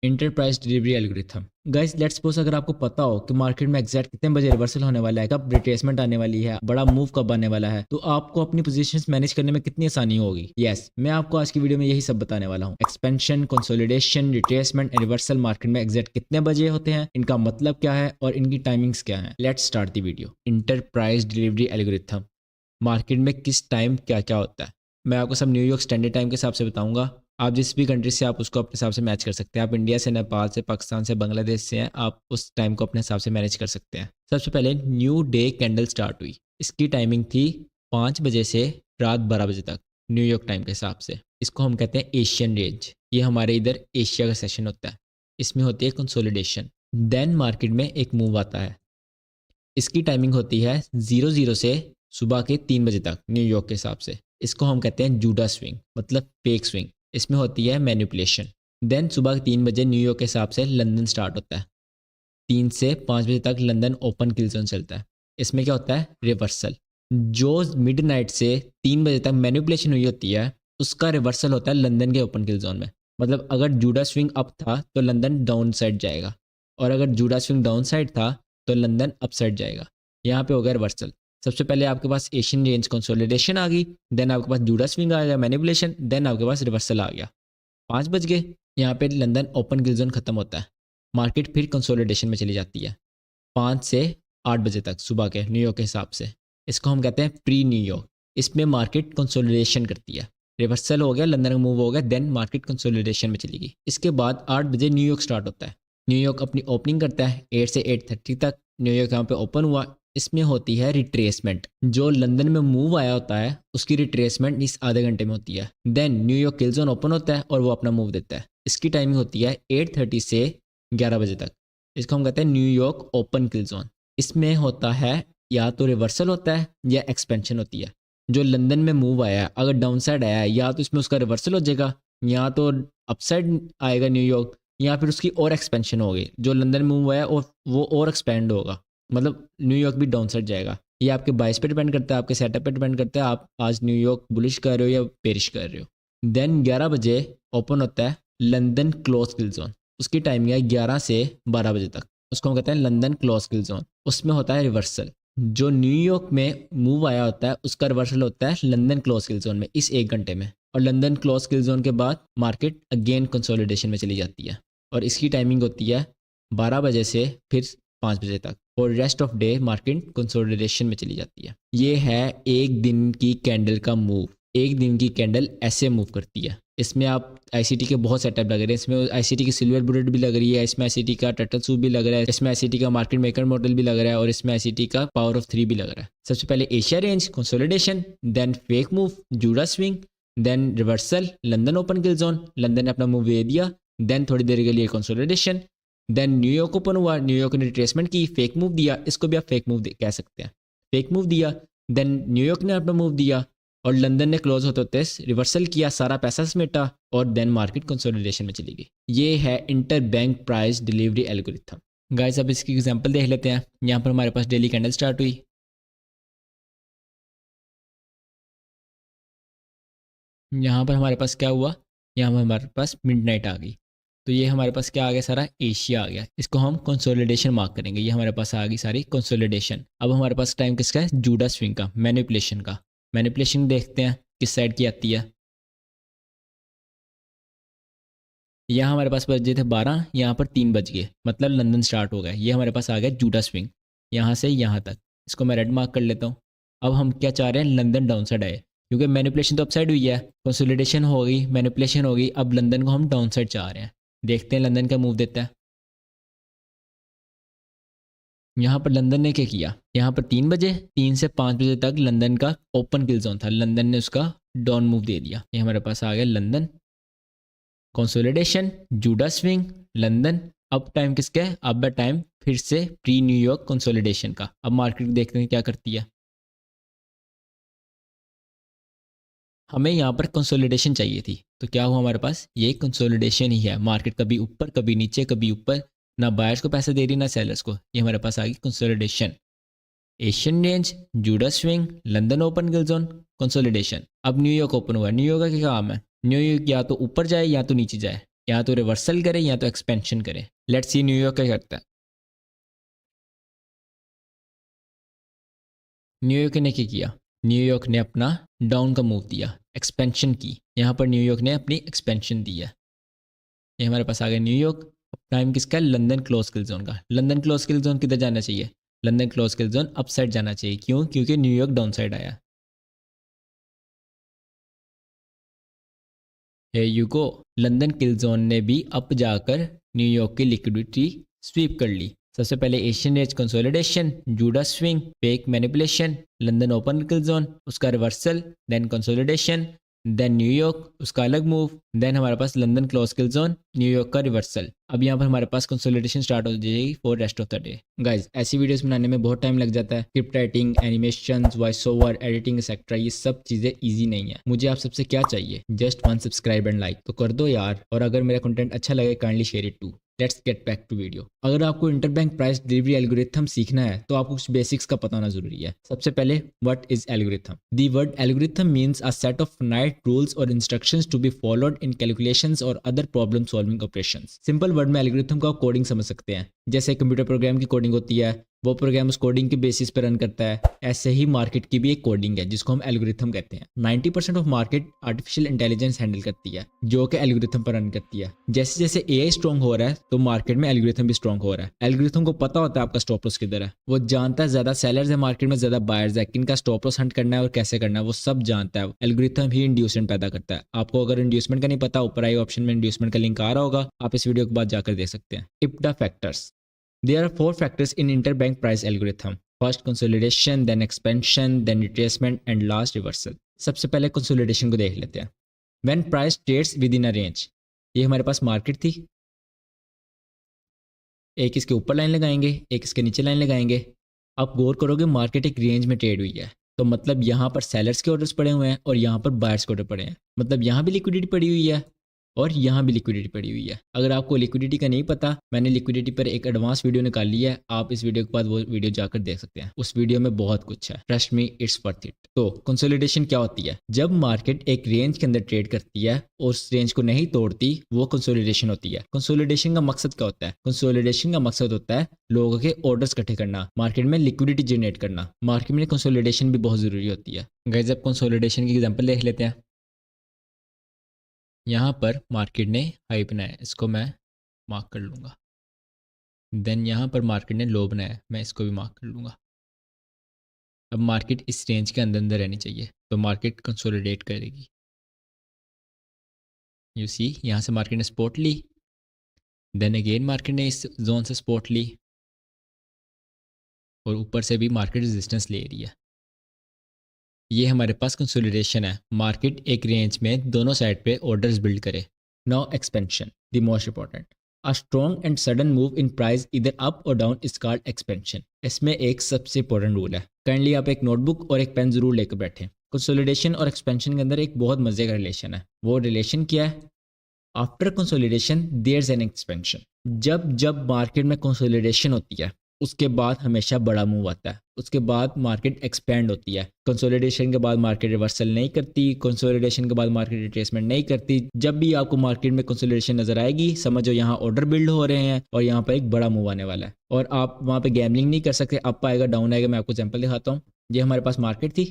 Enterprise delivery algorithm. Guys let's suppose अगर आपको पता हो कि मार्केट में एग्जैक्ट कितने बजे रिवर्सल होने वाला है, कब रिट्रेसमेंट आने वाली है, बड़ा मूव कब आने वाला है, तो आपको अपनी पोजीशंस मैनेज करने में कितनी आसानी होगी। यस, मैं आपको आज की वीडियो में यही सब बताने वाला हूँ। Expansion, consolidation, retracement and reversal market में एग्जैक्ट कितने बजे होते हैं, इनका मतलब क्या है और इनकी टाइमिंग्स क्या है। Let's start the video. Enterprise delivery algorithm. Market में किस टाइम क्या क्या होता है, मैं आपको सब न्यूयॉर्क स्टैंडर्ड टाइम के हिसाब से बताऊंगा। आप जिस भी कंट्री से आप उसको अपने हिसाब से मैच कर सकते हैं। आप इंडिया से, नेपाल से, पाकिस्तान से, बांग्लादेश से हैं, आप उस टाइम को अपने हिसाब से मैनेज कर सकते हैं। सबसे पहले न्यू डे कैंडल स्टार्ट हुई। इसकी टाइमिंग थी 5 बजे से रात 12 बजे तक न्यूयॉर्क टाइम के हिसाब से। इसको हम कहते हैं एशियन रेंज। ये हमारे इधर एशिया का सेशन होता है। इसमें होती है कंसोलिडेशन। देन मार्केट में एक मूव आता है। इसकी टाइमिंग होती है 00 से सुबह के 3 बजे तक न्यूयॉर्क के हिसाब से। इसको हम कहते हैं जूडा स्विंग, मतलब फेक स्विंग। इसमें होती है मैनिपुलेशन। देन सुबह के 3 बजे न्यूयॉर्क के हिसाब से लंदन स्टार्ट होता है। 3 से 5 बजे तक लंदन ओपन किल जोन चलता है। इसमें क्या होता है, रिवर्सल। जो मिडनाइट से 3 बजे तक मैनिपुलेशन हुई होती है, उसका रिवर्सल होता है लंदन के ओपन किल जोन में। मतलब अगर जूडा स्विंग अप था तो लंदन डाउन साइड जाएगा, और अगर जूडा स्विंग डाउन साइड था तो लंदन अप साइड जाएगा। यहाँ पे हो गया रिवर्सल। सबसे पहले आपके पास एशियन रेंज कंसोलिडेशन आ गई, देन आपके पास जूडा स्विंग आ गया, मैनिपुलेशन, देन आपके पास रिवर्सल आ गया। 5 बज गए, यहाँ पे लंदन ओपन किल जोन खत्म होता है। मार्केट फिर कंसोलिडेशन में चली जाती है 5 से 8 बजे तक सुबह के न्यूयॉर्क के हिसाब से। इसको हम कहते हैं प्री न्यूयॉर्क। इसमें मार्केट कंसोलिडेशन करती है। रिवर्सल हो गया, लंदन का मूव हो गया, देन मार्केट कंसोलिडेशन में चली गई। इसके बाद 8 बजे न्यूयॉर्क स्टार्ट होता है। न्यूयॉर्क अपनी ओपनिंग करता है 8 से 8:30 तक। न्यूयॉर्क यहाँ पे ओपन हुआ। इसमें होती है रिट्रेसमेंट। जो लंदन में मूव आया होता है उसकी रिट्रेसमेंट इस आधे घंटे में होती है। देन न्यूयॉर्क किल जोन ओपन होता है और वो अपना मूव देता है। इसकी टाइमिंग होती है 8:30 से 11 बजे तक। इसको हम कहते हैं न्यूयॉर्क ओपन किल जोन। इसमें होता है या तो रिवर्सल होता है या एक्सपेंशन होती है। जो लंदन में मूव आया है, अगर डाउन साइड आया है, या तो इसमें उसका रिवर्सल हो जाएगा, या तो अपसाइड आएगा न्यूयॉर्क, या फिर उसकी और एक्सपेंशन होगी। जो लंदन में मूव आया और वो और एक्सपेंड होगा, मतलब न्यूयॉर्क भी डाउन साइड जाएगा। ये आपके बाइस पे डिपेंड करता है, आपके सेटअप पे डिपेंड करता है, आप आज न्यूयॉर्क बुलिश कर रहे हो या पेरिश कर रहे हो। देन 11 बजे ओपन होता है लंदन क्लोज किल जोन। उसकी टाइमिंग है 11 से 12 बजे तक। उसको हम कहते हैं लंदन क्लोज किल जोन। उसमें होता है रिवर्सल। जो न्यूयॉर्क में मूव आया होता है उसका रिवर्सल होता है लंदन क्लोज किल जोन में इस 1 घंटे में। और लंदन क्लोज किल जोन के बाद मार्केट अगेन कंसोलिडेशन में चली जाती है, और इसकी टाइमिंग होती है 12 बजे से फिर 5 बजे तक, और rest of day market consolidation में चली जाती है। ये है एक दिन की कैंडल का मूव। एक दिन की कैंडल ऐसे मूव करती है। इसमें आप आईसीटी के बहुत सेटअप लग रहे हैं। इसमें आईसीटी की सिल्वर बुलेट भी लग रही है, इसमें आईसीटी का टर्टल सूप भी लग रहा है, इसमें आईसीटी का मार्केट मेकर मॉडल भी लग रहा है, और इसमें आईसीटी का पावर ऑफ 3 भी लग रहा है। सबसे पहले Asia range consolidation, then fake move Judas swing, then reversal London open kill zone. London ने अपना मूव दे दिया, देन थोड़ी देर के लिए कंसोलिडेशन, देन न्यूयॉर्क ओपन हुआ, न्यूयॉर्क ने रिट्रेसमेंट की, फेक मूव दिया। इसको भी आप फेक मूव कह सकते हैं। फेक मूव दिया, देन न्यूयॉर्क ने अपना मूव दिया, और लंदन ने क्लोज होते होते रिवर्सल किया, सारा पैसा समेटा, और देन मार्केट कंसोलिडेशन में चली गई। ये है inter bank price delivery algorithm. Guys अब इसकी एग्जांपल देख लेते हैं। यहाँ पर हमारे पास डेली कैंडल स्टार्ट हुई। यहाँ पर हमारे पास क्या हुआ, यहाँ पर हमारे पास मिडनाइट आ गई। तो ये हमारे पास क्या आ गया, सारा एशिया आ गया। इसको हम कंसोलिडेशन मार्क करेंगे। ये हमारे पास आ गई सारी कंसोलिडेशन। अब हमारे पास टाइम किसका है, जूडा स्विंग का, मैनिपुलेशन का। मैनिपुलेशन देखते हैं किस साइड की आती है। यहाँ हमारे पास बजे थे 12, यहाँ पर 3 बज गए, मतलब लंदन स्टार्ट हो गया। ये हमारे पास आ गया जूडा स्विंग, यहाँ से यहाँ तक। इसको मैं रेड मार्क कर लेता हूँ। अब हम क्या चाह रहे हैं, लंदन डाउन साइड आए, क्योंकि मैनिपुलेशन तो अपसाइड हुई है, कंसोलिडेशन हो गई, मैनिपुलेशन हो गई। अब लंदन को हम डाउन साइड चाह रहे हैं। देखते हैं लंदन का मूव देता है। यहाँ पर लंदन ने क्या किया, यहाँ पर 3 बजे, 3 से 5 बजे तक लंदन का ओपन किल जोन था, लंदन ने उसका डाउन मूव दे दिया। ये हमारे पास आ गया London consolidation, Judas swing, London. अब टाइम किसका है, अब टाइम फिर से प्री न्यूयॉर्क कंसोलिडेशन का। अब मार्केट देखते हैं क्या करती है। हमें यहाँ पर कंसोलिडेशन चाहिए थी, तो क्या हुआ हमारे पास, ये कंसोलिडेशन ही है। मार्केट कभी ऊपर कभी नीचे, कभी ऊपर, ना बायर्स को पैसे दे रही ना सेलर्स को। ये हमारे पास आ गई consolidation. Asian range, Judas swing, London open kill zone, consolidation. अब न्यूयॉर्क ओपन हुआ। न्यूयॉर्क का क्या काम है, न्यूयॉर्क या तो ऊपर जाए या तो नीचे जाए। या तो रिवर्सल करे या तो एक्सपेंशन करे। लेट्स सी न्यूयॉर्क क्या करता है। न्यूयॉर्क ने क्या किया, न्यूयॉर्क ने अपना डाउन का मूव दिया, एक्सपेंशन की। यहाँ पर न्यूयॉर्क ने अपनी एक्सपेंशन दी है। ये हमारे पास आ गया न्यूयॉर्क। अब टाइम किसका, लंदन क्लोज किल जोन का। लंदन क्लोज किल जोन किधर जाना चाहिए, London close kill zone up side जाना चाहिए। क्यों, क्योंकि न्यूयॉर्क डाउन साइड आया। Hey you go, London kill zone ने भी अप जाकर न्यूयॉर्क की लिक्विडिटी स्वीप कर ली। सबसे पहले Asian age consolidation, Judas swing, fake manipulation, London open kill zone, उसका रिवर्सल, देन कंसोलिडेशन, देन न्यूयॉर्क, उसका अलग मूव, देन हमारे पास लंदन क्लोज किल जोन, न्यूयॉर्क का रिवर्सल। अब यहाँ पर हमारे पास कंसोलिडेशन स्टार्ट हो जाएगी for rest of the day. Guys ऐसी वीडियोस बनाने में बहुत टाइम लग जाता है। Script writing, animation, voice over, editing etcetera, ये सब चीजें ईजी नहीं है। मुझे आप सबसे क्या चाहिए, जस्ट 1 सब्सक्राइब एंड लाइक तो कर दो यार। और अगर मेरा कंटेंट अच्छा लगे kindly share it to. Let's get back to video. अगर आपको इंटरबैंक प्राइस डिलीवरी एल्गोरिथम सीखना है तो आपको कुछ बेसिक्स का पता होना जरूरी है। सबसे पहले, what is algorithm? The word algorithm means a set of finite rules और instructions to be followed in calculations और other problem solving operations. Simple word में एल्गोरिथम को आप कोडिंग समझ सकते हैं। जैसे कंप्यूटर प्रोग्राम की कोडिंग होती है, वो प्रोग्राम उस कोडिंग के बेसिस पर रन करता है। ऐसे ही मार्केट की भी एक कोडिंग है जिसको हम एल्गोरिथम कहते हैं। 90% of market artificial intelligence handle करती है जो कि एल्गोरिथम पर रन करती है। जैसे जैसे एआई स्ट्रॉन्ग हो रहा है तो मार्केट में एल्गोरिथम भी स्ट्रॉन्ग हो रहा है। एल्गोरिथम को पता होता है आपका स्टॉप लॉस किधर है। वो जानता है ज्यादा सेलर्स है मार्केट में, ज्यादा बायर्स है, किनका स्टॉप लॉस हंट करना है और कैसे करना है वो सब जानता है। एल्गोरिथम ही इंड्यूसमेंट पैदा करता है। आपको अगर इंड्यूसमेंट का नहीं पता, ऊपर आई ऑप्शन में इंड्यूसमेंट का लिंक आ रहा होगा, आप इस वीडियो के बाद जाकर देख सकते हैं। IPTA factors. There are 4 factors in interbank price algorithm. First consolidation, then expansion, then retracement and last reversal. सबसे पहले consolidation को देख लेते हैं। When price trades within a range, ये हमारे पास मार्केट थी। एक इसके ऊपर लाइन लगाएंगे, एक इसके नीचे लाइन लगाएंगे। आप गौर करोगे मार्केट एक रेंज में ट्रेड हुई है, तो मतलब यहाँ पर सेलर्स के ऑर्डर्स पड़े हुए हैं और यहाँ पर बायर्स के ऑर्डर पड़े हैं। मतलब यहाँ भी लिक्विडिटी पड़ी हुई है और यहाँ भी लिक्विडिटी पड़ी हुई है। अगर आपको लिक्विडिटी का नहीं पता, मैंने लिक्विडिटी पर एक एडवांस वीडियो निकाल ली है, आप इस वीडियो के बाद वो वीडियो जाकर देख सकते हैं। उस वीडियो में बहुत कुछ है, trust me it's worth it. तो कंसोलिडेशन क्या होती है? जब मार्केट एक रेंज के अंदर ट्रेड करती है और उस रेंज को नहीं तोड़ती, वो कंसोलिडेशन होती है। कंसोलिडेशन का मकसद क्या होता है? कंसोलिडेशन का मकसद होता है लोगों के ऑर्डर्स इकट्ठे करना, मार्केट में लिक्विडिटी जनरेट करना। मार्केट में कंसोलिडेशन भी बहुत जरूरी होती है। गाइस अब कंसोलिडेशन की एग्जांपल देख लेते हैं। यहाँ पर मार्केट ने हाई बनाया, इसको मैं मार्क कर लूँगा। देन यहाँ पर मार्केट ने लो बनाया, मैं इसको भी मार्क कर लूँगा। अब मार्केट इस रेंज के अंदर अंदर रहनी चाहिए, तो मार्केट कंसोलिडेट करेगी। यू सी यहाँ से मार्केट ने सपोर्ट ली, देन अगेन मार्केट ने इस जोन से सपोर्ट ली और ऊपर से भी मार्केट रेजिस्टेंस ले रही है। ये हमारे पास कंसोलिडेशन है। मार्केट एक रेंज में दोनों साइड पे ऑर्डर्स बिल्ड करे। Now expansion, the most important. A strong and sudden move in price इधर अप और डाउन इज कॉल्ड एक्सपेंशन। इसमें एक सबसे इंपॉर्टेंट रूल है, काइंडली आप एक नोटबुक और एक पेन जरूर लेकर बैठें। कंसोलिडेशन और एक्सपेंशन के अंदर एक बहुत मजे का रिलेशन है। वो रिलेशन क्या है? After consolidation there is an expansion. जब जब मार्केट में कंसोलिडेशन होती है उसके बाद हमेशा बड़ा मूव आता है, उसके बाद मार्केट एक्सपेंड होती है। कंसोलिडेशन के बाद मार्केट रिवर्सल नहीं करती, कंसोलिडेशन के बाद मार्केट रिट्रेसमेंट नहीं करती। जब भी आपको मार्केट में कंसोलिडेशन नजर आएगी, समझो यहाँ ऑर्डर बिल्ड हो रहे हैं और यहाँ पर एक बड़ा मूव आने वाला है और आप वहाँ पे गैम्बलिंग नहीं कर सकते। अप आएगा डाउन आएगा, मैं आपको एग्जांपल दिखाता हूँ। ये हमारे पास मार्केट थी।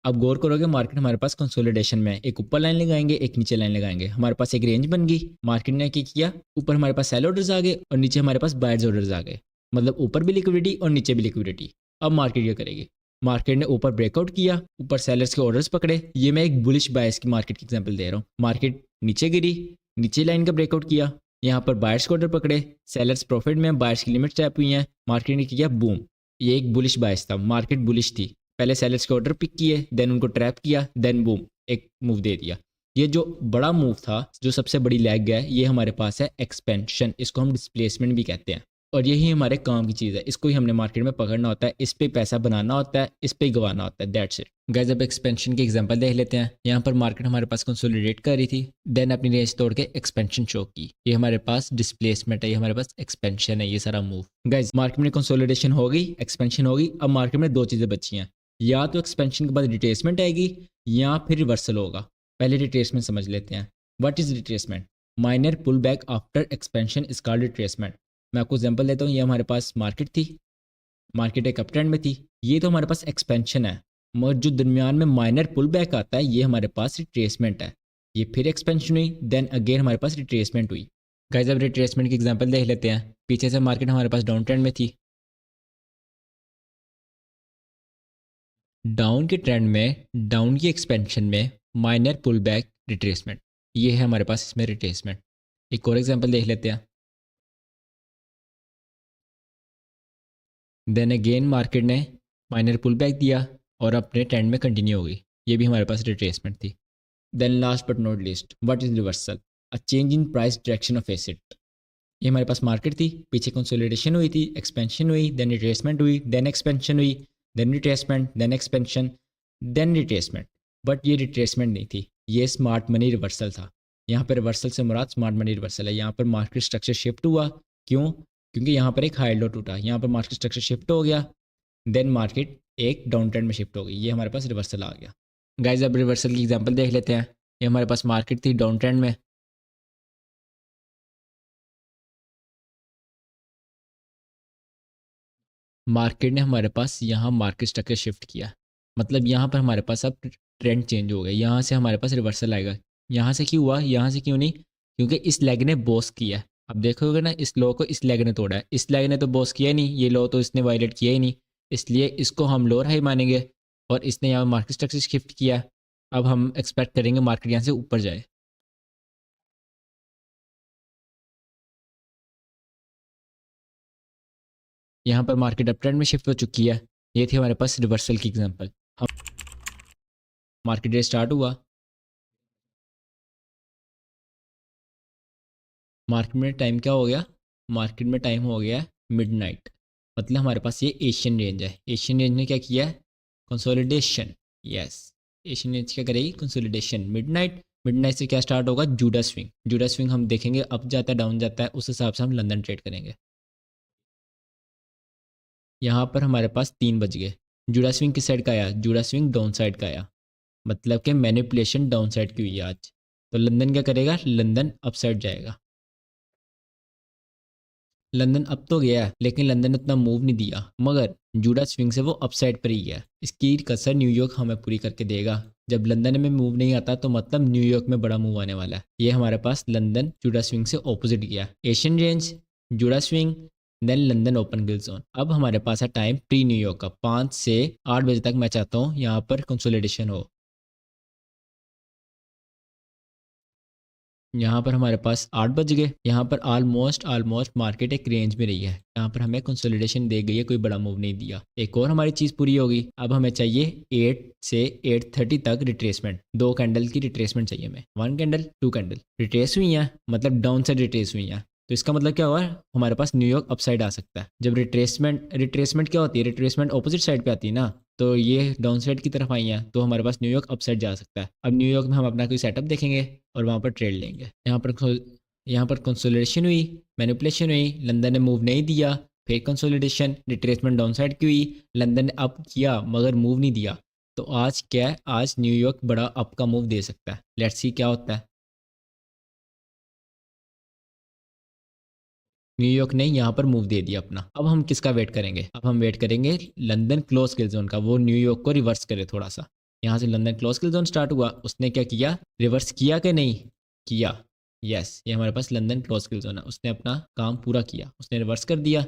अब गौर करोगे मार्केट हमारे पास कंसोलिडेशन में एक ऊपर लाइन लगाएंगे, एक नीचे लाइन लगाएंगे। हमारे पास एक रेंज बन गई। मार्केट ने क्या किया, ऊपर हमारे पास सेल ऑर्डर्स आ गए और नीचे हमारे पास बायर्स ऑर्डर्स आ गए। मतलब ऊपर भी लिक्विडिटी और नीचे भी लिक्विडिटी। अब मार्केट क्या करेगी? मार्केट ने ऊपर ब्रेकआउट किया, ऊपर सेलर्स के ऑर्डर्स पकड़े। ये मैं एक बुलिश बायर्स की मार्केट की एग्जांपल दे रहा हूँ। मार्केट नीचे गिरी, नीचे लाइन का ब्रेकआउट किया, यहाँ पर बायर्स के ऑर्डर पकड़े, सेलर्स प्रॉफिट में, बायर्स की लिमिट टैप हुई है। मार्केट ने किया बूम। ये एक बुलिश बायर्स था, मार्केट बुलिश थी। पहले सेलर्स के ऑर्डर पिक किए, देन उनको ट्रैप किया, देन बूम एक मूव दे दिया। ये जो बड़ा मूव था, जो सबसे बड़ी लैग है, ये हमारे पास है एक्सपेंशन। इसको हम डिस्प्लेसमेंट भी कहते हैं और यही हमारे काम की चीज़ है। इसको ही हमने मार्केट में पकड़ना होता है, इस पे पैसा बनाना होता है, इस पे गंवाना होता है। That's it guys. अब एक्सपेंशन की एग्जांपल देख लेते हैं। यहाँ पर मार्केट हमारे पास कंसोलिडेट कर रही थी, देन अपनी रेंज तोड़ के एक्सपेंशन शो की। ये हमारे पास डिस्प्लेसमेंट है, ये हमारे पास एक्सपेंशन है। ये सारा मूव गाइस, मार्केट में कंसोलिडेशन हो गई, एक्सपेंशन हो गई। अब मार्केट में दो चीज़ें बची हैं, या तो एक्सपेंशन के बाद रिट्रेसमेंट आएगी या फिर रिवर्सल होगा। पहले रिट्रेसमेंट समझ लेते हैं। What is retracement? Minor pull back after expansion is called retracement. मैं आपको एग्जांपल देता हूँ, ये हमारे पास मार्केट थी, मार्केट एक अप ट्रेंड में थी, ये तो हमारे पास एक्सपेंशन है, मगर जो दरमियान में माइनर पुल बैक आता है ये हमारे पास रिट्रेसमेंट है। ये फिर एक्सपेंशन हुई, देन अगेन हमारे पास रिट्रेसमेंट हुई। गाइस अब रिट्रेसमेंट की एग्जांपल देख लेते हैं। पीछे से मार्केट हमारे पास डाउन ट्रेंड में थी, डाउन के ट्रेंड में, डाउन की एक्सपेंशन में माइनर पुल बैक रिट्रेसमेंट, ये है हमारे पास इसमें रिट्रेसमेंट। एक और एग्जांपल देख लेते हैं। देन अगेन मार्केट ने माइनर पुल बैक दिया और अपने ट्रेंड में कंटिन्यू हो गई, ये भी हमारे पास रिट्रेसमेंट थी। Then last but not least, what is reversal? A change in price direction of asset. ये हमारे पास मार्केट थी, पीछे कंसोलिडेशन हुई थी, एक्सपेंशन हुई, देन रिट्रेसमेंट हुई, देन एक्सपेंशन हुई, then retracement, then expansion, then retracement. But ये रिट्रेसमेंट नहीं थी, ये स्मार्ट मनी रिवर्सल था। यहाँ पर रिवर्सल से मुराद स्मार्ट मनी रिवर्सल है। यहाँ पर मार्केट स्ट्रक्चर शिफ्ट हुआ, क्यों? क्योंकि यहाँ पर एक हाई लो टूटा, यहाँ पर मार्केट स्ट्रक्चर शिफ्ट हो गया, देन मार्केट एक डाउन ट्रेंड में शिफ्ट हो गई, ये हमारे पास रिवर्सल आ गया। गाइस अब रिवर्सल की एग्जांपल देख लेते हैं। ये हमारे पास मार्केट थी डाउन ट्रेंड में, मार्केट ने हमारे पास यहाँ मार्केट स्ट्रक्चर शिफ्ट किया, मतलब यहाँ पर हमारे पास अब ट्रेंड चेंज हो गया, यहाँ से हमारे पास रिवर्सल आएगा। यहाँ से क्यों हुआ, यहाँ से क्यों नहीं? क्योंकि इस लेग ने बॉस किया है। अब देखोगे ना, इस लो को इस लेग ने तोड़ा है, इस लेग ने तो बॉस किया ही नहीं, ये लो तो इसने वायलेट किया ही नहीं, इसलिए इसको हम लोअर हाई मानेंगे और इसने यहाँ मार्केट स्ट्रक्चर शिफ्ट किया। अब हम एक्सपेक्ट करेंगे मार्केट यहाँ से ऊपर जाए। यहाँ पर मार्केट अप ट्रेंड में शिफ्ट हो चुकी है, ये थी हमारे पास रिवर्सल की एग्जांपल। हम मार्केट डे स्टार्ट हुआ, मार्केट में टाइम क्या हो गया? मार्केट में टाइम हो गया मिडनाइट, मतलब हमारे पास ये एशियन रेंज है। एशियन रेंज ने क्या किया है? कंसोलिडेशन। यस, एशियन रेंज क्या करेगी? कंसोलिडेशन। मिडनाइट, मिडनाइट से क्या स्टार्ट होगा? JUDA swing. जूडा स्विंग हम देखेंगे अप जाता है डाउन जाता है, उस हिसाब से हम लंदन ट्रेड करेंगे। यहाँ पर हमारे पास 3 बज गए, जूडा स्विंग किस साइड का आया? जूडा स्विंग डाउन साइड का आया, मतलब कि मैनिपुलेशन डाउन साइड की हुई है आज। तो लंदन क्या करेगा? लंदन अप साइड जाएगा। लंदन अप तो गया है, लेकिन लंदन ने उतना मूव नहीं दिया, मगर जूडा स्विंग से वो अपसाइड पर ही गया। इसकी कसर न्यूयॉर्क हमें पूरी करके देगा। जब लंदन में मूव नहीं आता तो मतलब न्यूयॉर्क में बड़ा मूव आने वाला है। ये हमारे पास लंदन जूडा स्विंग से ऑपोजिट गया, Asian range, Judas swing, then London open kill zone. अब हमारे पास है टाइम प्री न्यूयॉर्क का, 5 से 8 बजे तक मैं चाहता हूँ यहाँ पर कंसोलिडेशन हो। यहाँ पर हमारे पास 8 बज गए, यहाँ पर ऑलमोस्ट मार्केट एक रेंज में रही है, यहाँ पर हमें कंसोलिडेशन दे गई है, कोई बड़ा मूव नहीं दिया। एक और हमारी चीज़ पूरी होगी, अब हमें चाहिए 8 से 8:30 तक रिट्रेसमेंट। 2 कैंडल की रिट्रेसमेंट चाहिए हमें, 1 कैंडल 2 कैंडल रिट्रेस हुई हैं, मतलब डाउन साइड रिट्रेस हुई हैं। तो इसका मतलब क्या हुआ? हमारे पास न्यूयॉर्क अपसाइड आ सकता है। जब रिट्रेसमेंट क्या होती है? रिट्रेसमेंट ऑपोजिट साइड पे आती है ना, तो ये डाउन साइड की तरफ आई हैं, तो हमारे पास न्यूयॉर्क अपसाइड जा सकता है। अब न्यूयॉर्क में हम अपना कोई सेटअप देखेंगे और वहाँ पर ट्रेड लेंगे। यहाँ पर कंसोलिडेशन हुई, मैनिपुलेशन हुई, लंदन ने मूव नहीं दिया, फिर कंसोलिडेशन, रिट्रेसमेंट डाउन साइड की हुई, लंदन ने अप किया मगर मूव नहीं दिया। तो आज क्या है? आज न्यूयॉर्क बड़ा अप का मूव दे सकता है। लेट्स सी क्या होता है। न्यूयॉर्क ने यहाँ पर मूव दे दिया अपना। अब हम किसका वेट करेंगे? अब हम वेट करेंगे लंदन क्लोज किल जोन का, वो न्यूयॉर्क को रिवर्स करे थोड़ा सा। यहाँ से London close kill zone start हुआ, उसने क्या किया? रिवर्स किया कि नहीं किया? यस, ये हमारे पास लंदन क्लोज किल जोन है, उसने अपना काम पूरा किया, उसने रिवर्स कर दिया।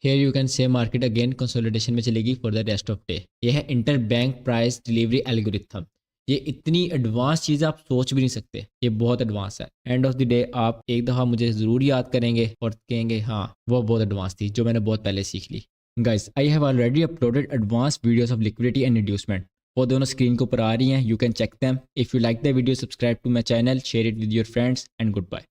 Here you can say market again consolidation में चलेगी for the rest of day. ये है inter bank price delivery algorithm. ये इतनी एडवांस चीज़ आप सोच भी नहीं सकते, ये बहुत एडवांस है। एंड ऑफ द डे आप एक दफ़ा मुझे ज़रूर याद करेंगे और कहेंगे हाँ वो बहुत एडवांस थी जो मैंने बहुत पहले सीख ली। Guys I have already uploaded advance videos of liquidity and inducement, वो दोनों स्क्रीन के ऊपर आ रही हैं, you can check them. If you like the video subscribe to my channel, share it with your friends and good bye.